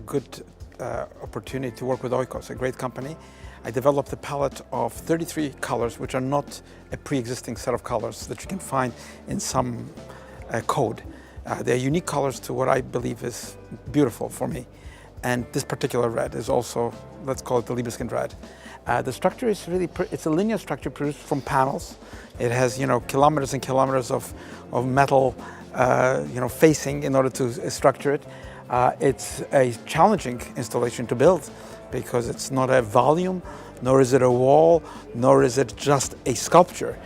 good opportunity to work with Oikos, a great company. I developed a palette of 33 colors, which are not a pre-existing set of colors that you can find in some code. They're unique colors to what I believe is beautiful for me. And this particular red is also, let's call it the Libeskind red. The structure is really, it's a linear structure produced from panels. It has, kilometers and kilometers of metal, facing in order to structure it. It's a challenging installation to build because it's not a volume, nor is it a wall, nor is it just a sculpture.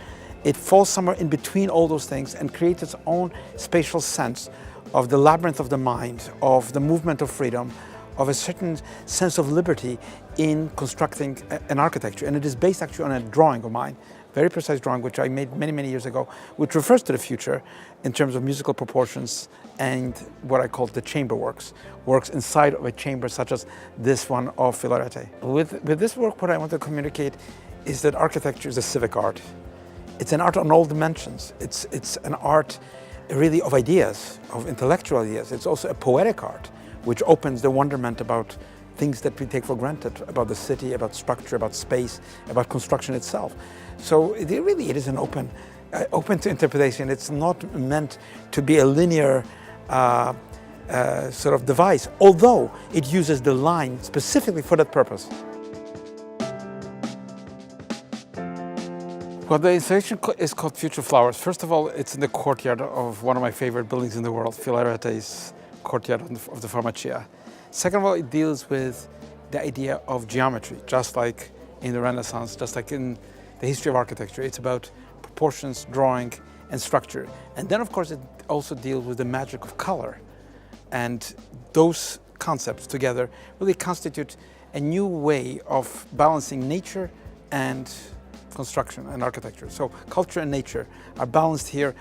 It falls somewhere in between all those things and creates its own spatial sense of the labyrinth of the mind, of the movement of freedom, of a certain sense of liberty in constructing an architecture. And it is based actually on a drawing of mine, very precise drawing, which I made many, many years ago, which refers to the future in terms of musical proportions and what I call the chamber works inside of a chamber such as this one of Filarete. With this work, what I want to communicate is that architecture is a civic art. It's an art on all dimensions. It's an art really of ideas, of intellectual ideas. It's also a poetic art, which opens the wonderment about things that we take for granted, about the city, about structure, about space, about construction itself. So it is an open to interpretation. It's not meant to be a linear sort of device, although it uses the line specifically for that purpose. Well, the installation is called Future Flowers. First of all, it's in the courtyard of one of my favorite buildings in the world, Filarete's courtyard of the Farmacia. Second of all, it deals with the idea of geometry, just like in the Renaissance, just like in the history of architecture. It's about proportions, drawing, and structure. And then, of course, it also deals with the magic of color. And those concepts together really constitute a new way of balancing nature and construction and architecture. So culture and nature are balanced here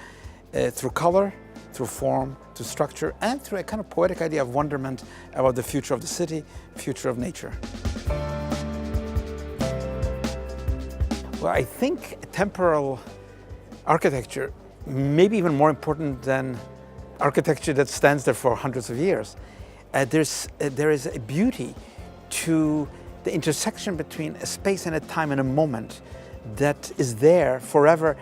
through color, through form, through structure, and through a kind of poetic idea of wonderment about the future of the city, future of nature. Well, I think temporal architecture may be even more important than architecture that stands there for hundreds of years. There is a beauty to the intersection between a space and a time and a moment that is there forever,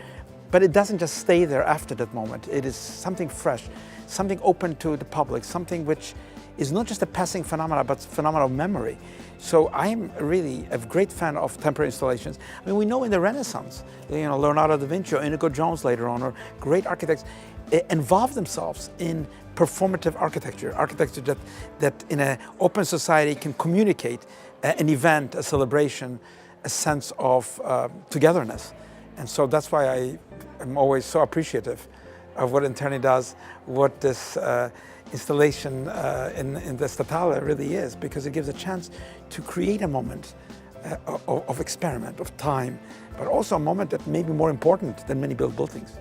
but it doesn't just stay there after that moment. It is something fresh, something open to the public, something which is not just a passing phenomena, but phenomena of memory. So I'm really a great fan of temporary installations. I mean, we know in the Renaissance, Leonardo da Vinci or Inigo Jones later on, or great architects involved themselves in performative architecture that in an open society can communicate an event, a celebration, a sense of togetherness. And so that's why I am always so appreciative of what Interni does, what this installation in the Statale really is, because it gives a chance to create a moment of experiment, of time, but also a moment that may be more important than many built buildings.